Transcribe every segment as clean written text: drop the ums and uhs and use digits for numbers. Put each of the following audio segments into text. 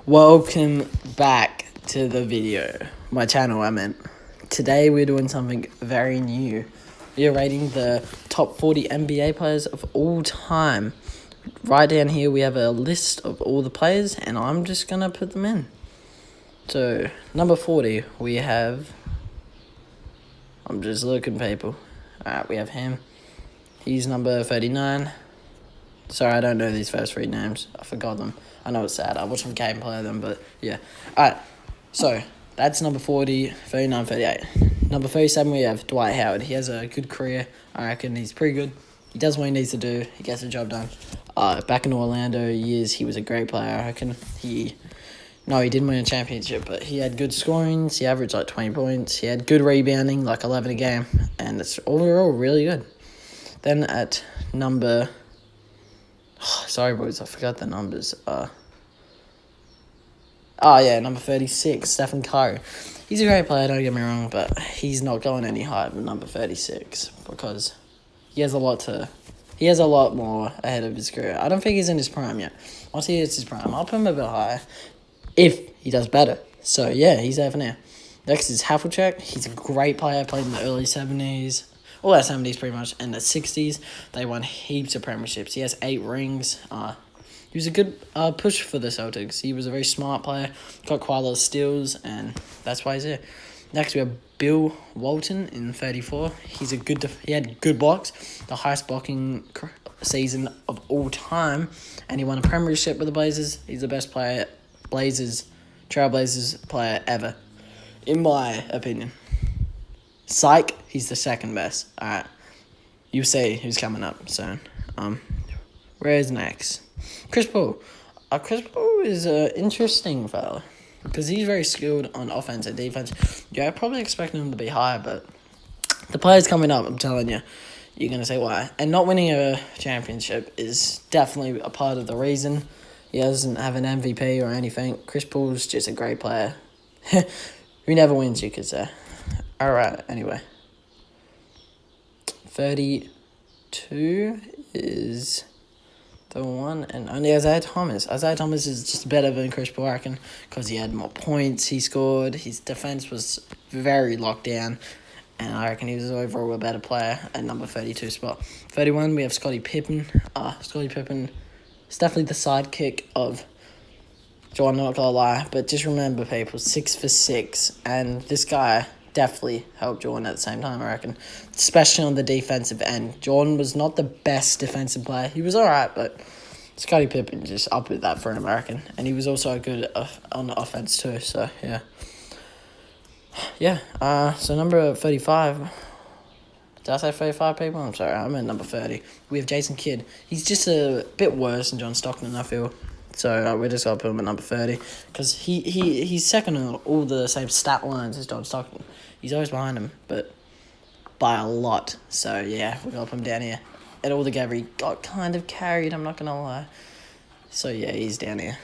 Welcome back to the video. My channel, I meant. Today we're doing something very new. We are rating the top 40 NBA players of all time. Right down here we have a list of all the players and I'm just going to put them in. So, number 40, we have... I'm just looking, people. Alright, we have him. He's number 39. Sorry, I don't know these first three names. I forgot them. I know it's sad. I watched some gameplay of them, but yeah. Alright, so that's number 40, 39, 38. Number 37, we have Dwight Howard. He has a good career. I reckon he's pretty good. He does what he needs to do. He gets the job done. Back in Orlando years, he was a great player. I reckon No, he didn't win a championship, but he had good scoring. He averaged like 20 points. He had good rebounding, like 11 a game. And it's overall really good. Then at number... sorry, boys, I forgot the numbers. Number 36, Stephen Curry. He's a great player, don't get me wrong, but he's not going any higher than number 36 because he has a lot more ahead of his career. I don't think he's in his prime yet. Once he hits his prime, I'll put him a bit higher if he does better. So, yeah, he's there for now. Next is Havlicek. He's a great player, played in the early 70s. All that 70s pretty much, and the 60s, they won heaps of premierships. He has 8 rings. He was a good push for the Celtics. He was a very smart player, got quite a lot of steals, and that's why he's here. Next, we have Bill Walton in 34. He had good blocks, the highest blocking season of all time, and he won a premiership with the Blazers. He's the best Trailblazers player ever, in my opinion. Psych, he's the second best. Alright. You see who's coming up soon. Where's next? Chris Paul. Chris Paul is an interesting fella because he's very skilled on offense and defense. Yeah, I probably expected him to be higher, but the players coming up, I'm telling you, you're going to say why. And not winning a championship is definitely a part of the reason. He doesn't have an MVP or anything. Chris Paul's just a great player. Who never wins, you could say. Alright, anyway. 32 is the one and only Isaiah Thomas. Isaiah Thomas is just better than Chris Paul, I reckon, because he had more points he scored. His defense was very locked down, and I reckon he was overall a better player at number 32 spot. 31, we have Scottie Pippen. Scottie Pippen is definitely the sidekick of Jordan, not gonna lie, but just remember, people, 6 for 6, and this guy definitely helped Jordan at the same time, I reckon, especially on the defensive end. Jordan was not the best defensive player. He was alright, but Scottie Pippen just upped with that for an American, and he was also good on the offense too, so yeah. So number 35, did I say 35, people? I'm sorry, I meant number 30. We have Jason Kidd. He's just a bit worse than John Stockton, I feel. So we're just going to put him at number 30 because he's second on all the same stat lines as John Stockton. He's always behind him, but by a lot. So, yeah, we're going to put him down here. And altogether, he got kind of carried, I'm not going to lie. So, yeah, he's down here.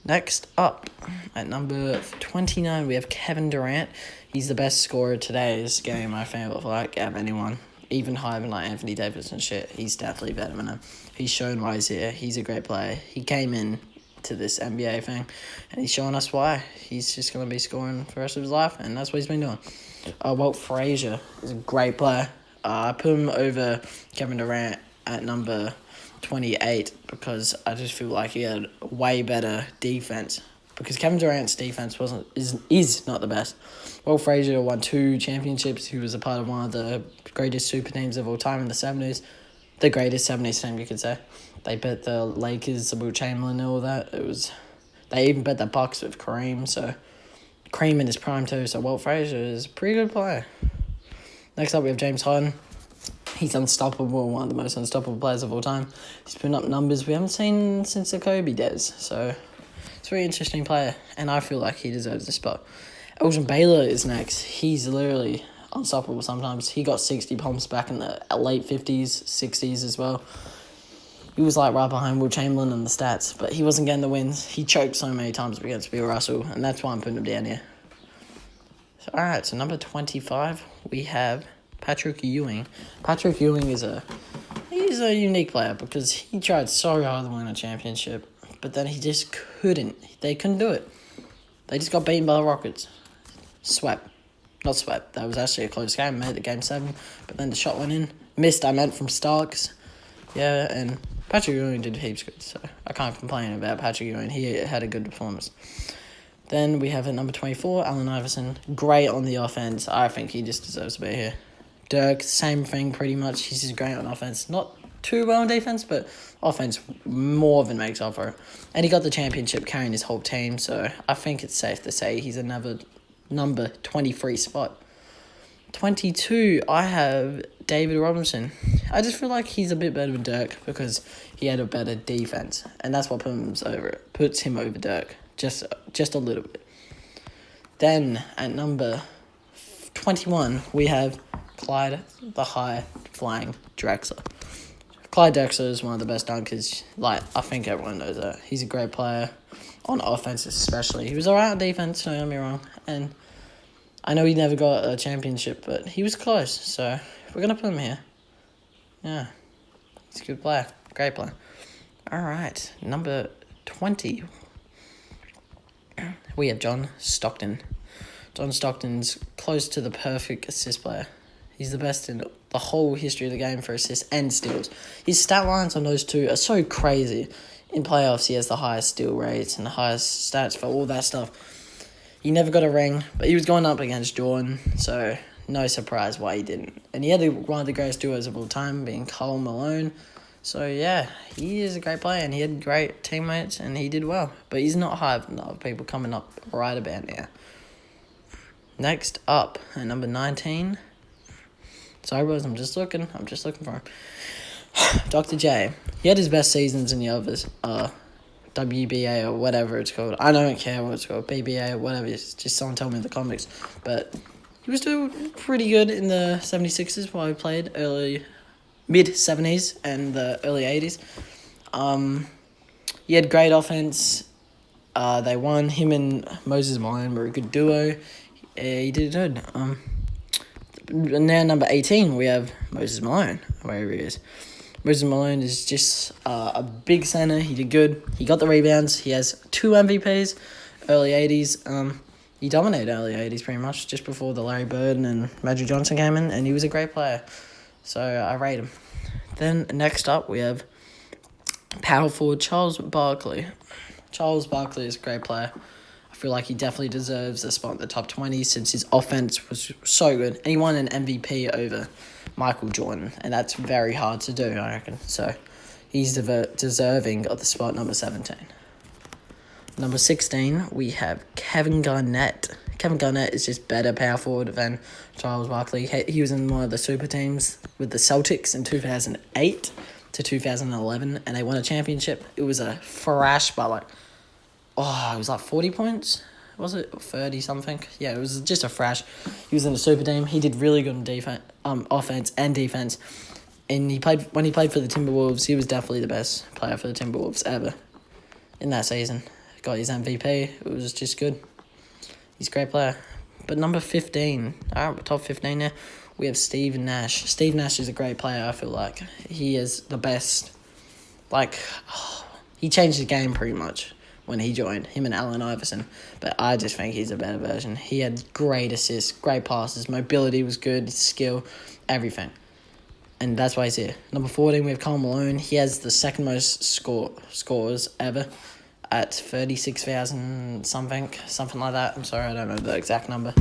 Next up, at number 29, we have Kevin Durant. He's the best scorer today's game, I feel like, out of anyone. Even higher than like Anthony Davis and shit. He's definitely better than him. He's shown why he's here. He's a great player. He came in to this NBA thing, and he's showing us why. He's just going to be scoring for the rest of his life, and that's what he's been doing. Walt Frazier is a great player. I put him over Kevin Durant at number 28 because I just feel like he had way better defense. Because Kevin Durant's defense is not the best. Walt Frazier won 2 championships. He was a part of one of the greatest super teams of all time in the 70s. The greatest 70s team, you could say. They bet the Lakers, the Wilt Chamberlain and all that. They even bet the Bucks with Kareem. So Kareem in his prime too. So Walt Frazier is a pretty good player. Next up we have James Harden. He's unstoppable, one of the most unstoppable players of all time. He's putting up numbers we haven't seen since the Kobe days. So it's a very interesting player, and I feel like he deserves the spot. Elgin Baylor is next. He's literally unstoppable sometimes. He got 60 pumps back in the late 50s, 60s as well. He was like right behind Wilt Chamberlain in the stats, but he wasn't getting the wins. He choked so many times against Bill Russell, and that's why I'm putting him down here. Alright, so number 25, we have Patrick Ewing. Patrick Ewing is a unique player because he tried so hard to win a championship, but then he just couldn't. They couldn't do it. They just got beaten by the Rockets. Swept. Not swept. That was actually a close game. Made it game 7, but then the shot went in. Missed, I meant, from Starks. Yeah, and Patrick Ewing did heaps good, so I can't complain about Patrick Ewing. He had a good performance. Then we have at number 24, Allen Iverson. Great on the offense. I think he just deserves to be here. Dirk, same thing pretty much. He's just great on offense. Not too well on defense, but offense more than makes up for it. And he got the championship carrying his whole team, so I think it's safe to say he's another number 23 spot. 22, I have David Robinson. I just feel like he's a bit better than Dirk because he had a better defense, and that's what puts him over Dirk, just a little bit. Then at number 21, we have Clyde the High Flying Drexler. Clyde Drexler is one of the best dunkers. Like, I think everyone knows that. He's a great player on offense, especially. He was alright on defense, don't get me wrong, and I know he never got a championship, but he was close, so we're going to put him here. Yeah, he's a good player, great player. All right, number 20, we have John Stockton. John Stockton's close to the perfect assist player. He's the best in the whole history of the game for assists and steals. His stat lines on those two are so crazy. In playoffs, he has the highest steal rates and the highest stats for all that stuff. He never got a ring, but he was going up against Jordan, so no surprise why he didn't. And he had one of the greatest duos of all time, being Karl Malone. So, yeah, he is a great player, and he had great teammates, and he did well. But he's not higher than other people coming up right about now. Next up, at number 19. Sorry, boys, I'm just looking for him. Dr. J. He had his best seasons in the others. WBA or whatever it's called. I don't care what it's called. BBA or whatever. It's just someone told me in the comics. But he was doing pretty good in the 76ers while he played mid-70s and the early 80s. He had great offense. They won. Him and Moses Malone were a good duo. He did good. Now number 18, we have Moses Malone, wherever he is. Moses Malone is just a big center. He did good. He got the rebounds. He has 2 MVPs, early 80s. He dominated early 80s pretty much, just before the Larry Bird and Magic Johnson came in, and he was a great player. So I rate him. Then next up, we have power forward Charles Barkley. Charles Barkley is a great player. I feel like he definitely deserves a spot in the top 20 since his offense was so good. And he won an MVP over Michael Jordan, and that's very hard to do, I reckon. So he's deserving of the spot number 17. Number 16, we have Kevin Garnett. Kevin Garnett is just better power forward than Charles Barkley. He was in one of the super teams with the Celtics in 2008 to 2011, and they won a championship. It was a thrash, but it was like 40 points. Was it 30 something? Yeah, it was just a thrash. He was in the super team. He did really good on offense and defense. And when he played for the Timberwolves, he was definitely the best player for the Timberwolves ever in that season. Got his MVP. It was just good. He's a great player. But number 15, top 15 now, we have Steve Nash. Steve Nash is a great player, I feel like. He is the best. He changed the game pretty much when he joined, him and Allen Iverson. But I just think he's a better version. He had great assists, great passes, mobility was good, skill, everything. And that's why he's here. Number 14, we have Karl Malone. He has the second most scores ever at 36,000 something like that. I'm sorry, I don't know the exact number.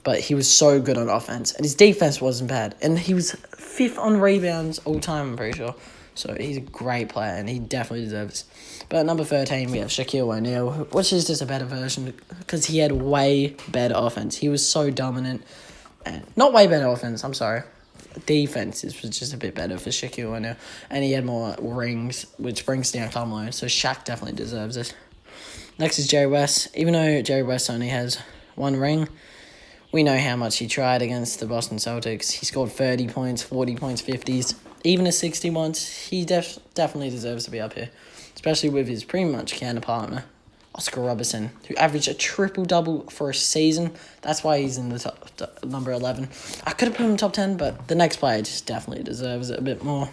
But he was so good on offense. And his defense wasn't bad. And he was 5th on rebounds all time, I'm pretty sure. So he's a great player, and he definitely deserves it. But at number 13, we have Shaquille O'Neal, which is just a better version because he had way better offense. He was so dominant. And not way better offense, I'm sorry. Defense was just a bit better for Shaquille O'Neal. And he had more rings, which brings down Karl Malone. So Shaq definitely deserves it. Next is Jerry West. Even though Jerry West only has 1 ring, we know how much he tried against the Boston Celtics. He scored 30 points, 40 points, 50s, even a 60 once. He definitely deserves to be up here, especially with his pretty much counterpartner, Oscar Robertson, who averaged a triple-double for a season. That's why he's in the top number 11. I could have put him in top 10, but the next player just definitely deserves it a bit more.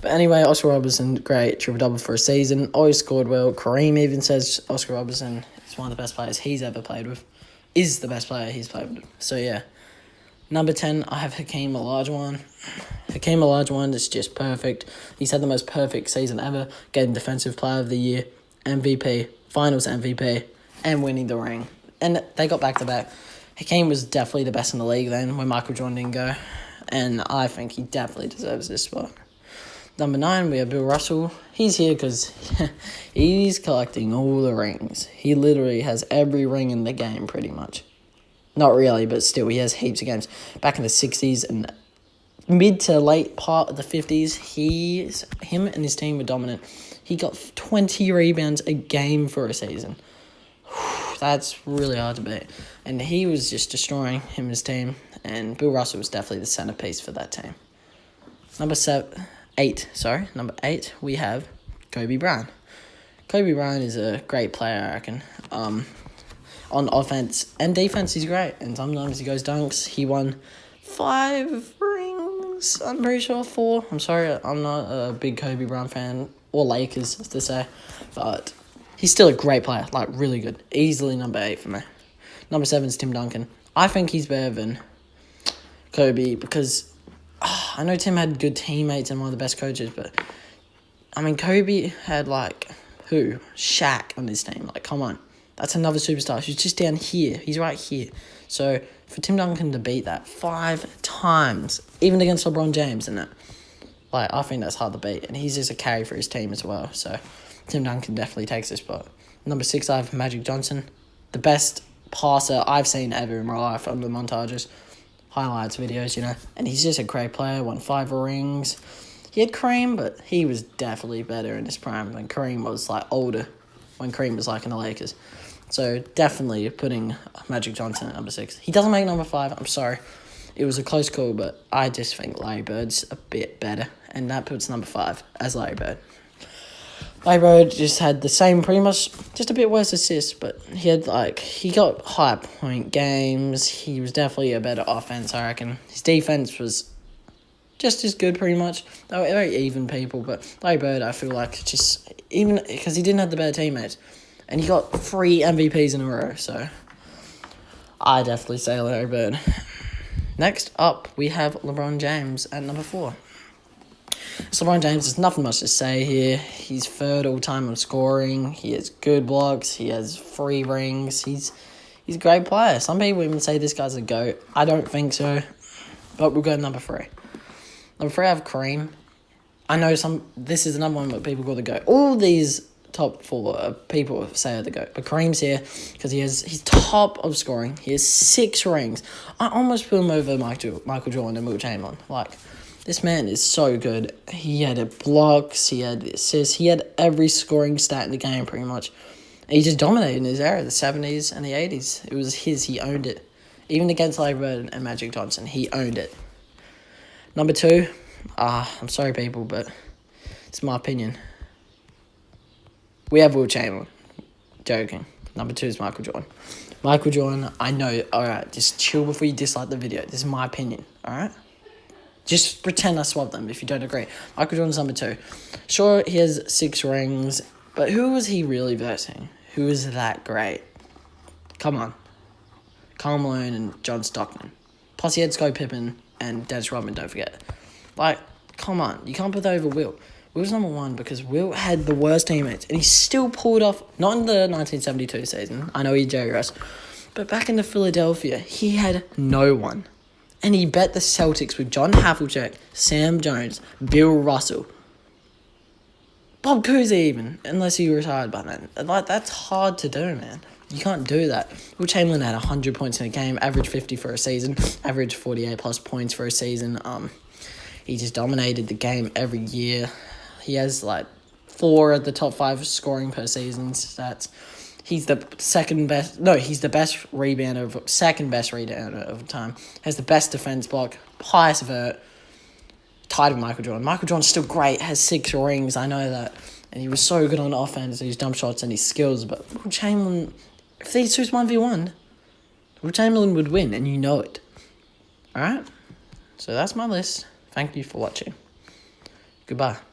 But anyway, Oscar Robertson, great, triple-double for a season. Always scored well. Kareem even says Oscar Robertson is one of the best players he's ever played with. Is the best player he's played with. So, yeah. Number 10, I have Hakeem Olajuwon. Hakeem Olajuwon is just perfect. He's had the most perfect season ever, getting Defensive Player of the Year, MVP, Finals MVP, and winning the ring. And they got back-to-back. Hakeem was definitely the best in the league then when Michael Jordan didn't go. And I think he definitely deserves this spot. Number 9, we have Bill Russell. He's here because he's collecting all the rings. He literally has every ring in the game pretty much. Not really, but still, he has heaps of games. Back in the 60s and mid to late part of the 50s, him and his team were dominant. He got 20 rebounds a game for a season. That's really hard to beat. And he was just destroying him and his team. And Bill Russell was definitely the centerpiece for that team. Number 8, we have Kobe Bryant. Kobe Bryant is a great player, I reckon. On offense and defense, he's great. And sometimes he goes dunks. He won 5 rings, I'm pretty sure, 4. I'm sorry, I'm not a big Kobe Bryant fan, or Lakers, to say. But he's still a great player, like really good. Easily number 8 for me. Number 7 is Tim Duncan. I think he's better than Kobe because I know Tim had good teammates and one of the best coaches, but I mean, Kobe had who? Shaq on his team. Like, come on. That's another superstar. He's just down here. He's right here. So for Tim Duncan to beat that 5 times, even against LeBron James, isn't it? I think that's hard to beat. And he's just a carry for his team as well. So Tim Duncan definitely takes this spot. Number 6, I have Magic Johnson. The best passer I've seen ever in my life on the montages. Highlights videos, And he's just a great player. Won 5 rings. He had Kareem, but he was definitely better in his prime when Kareem was, older. When Kareem was, in the Lakers. So, definitely putting Magic Johnson at number 6. He doesn't make number 5. I'm sorry. It was a close call, but I just think Larry Bird's a bit better. And that puts number 5 as Larry Bird. Larry Bird just had the same, pretty much, just a bit worse assists, but he had, he got higher point games. He was definitely a better offense, I reckon. His defense was just as good, pretty much. They were very even people, but Larry Bird, I feel just, even, because he didn't have the better teammates, and he got 3 MVPs in a row, so I definitely say Larry Bird. Next up, we have LeBron James at number 4. So LeBron James, there's nothing much to say here. He's 3rd all-time on scoring. He has good blocks. He has 3 rings. He's a great player. Some people even say this guy's a GOAT. I don't think so, but we'll go to number 3. Number 3, I have Kareem. I know this is another one that people call the GOAT. All these top 4 people say are the GOAT, but Kareem's here because he's top of scoring. He has 6 rings. I almost put him over Michael Jordan and Wilt Chamberlain. This man is so good. He had blocks, he had assists, he had every scoring stat in the game pretty much. And he just dominated in his era, the 70s and the 80s. It was his, he owned it. Even against Larry Bird and Magic Johnson, he owned it. Number 2, I'm sorry people, but it's my opinion. We have Wilt Chamberlain. Joking. Number 2 is Michael Jordan. Michael Jordan, I know, alright, just chill before you dislike the video. This is my opinion, alright? Just pretend I swapped them if you don't agree. Michael Jordan's number 2. Sure, he has 6 rings, but who was he really versing? Who is that great? Come on. Karl Malone and John Stockton. Plus he had Scottie Pippen and Dennis Rodman, don't forget. Come on. You can't put that over Wilt. Wilt's number 1 because Wilt had the worst teammates, and he still pulled off, not in the 1972 season, I know he Jerry Rice, but back in the Philadelphia, he had no one. And he bet the Celtics with John Havlicek, Sam Jones, Bill Russell, Bob Cousy even, unless he retired by then. That's hard to do, man. You can't do that. Wilt Chamberlain had 100 points in a game, averaged 50 for a season, averaged 48-plus points for a season. He just dominated the game every year. He has, 4 of the top 5 scoring per season stats. He's the second best rebounder, second best rebounder of the time. Has the best defense block, highest vert, tied with Michael Jordan. Michael Jordan's still great, has 6 rings, I know that. And he was so good on offense, his jump shots and his skills. But Wilt Chamberlain, if these two's 1v1, Wilt Chamberlain would win, and you know it. Alright? So that's my list. Thank you for watching. Good. Goodbye.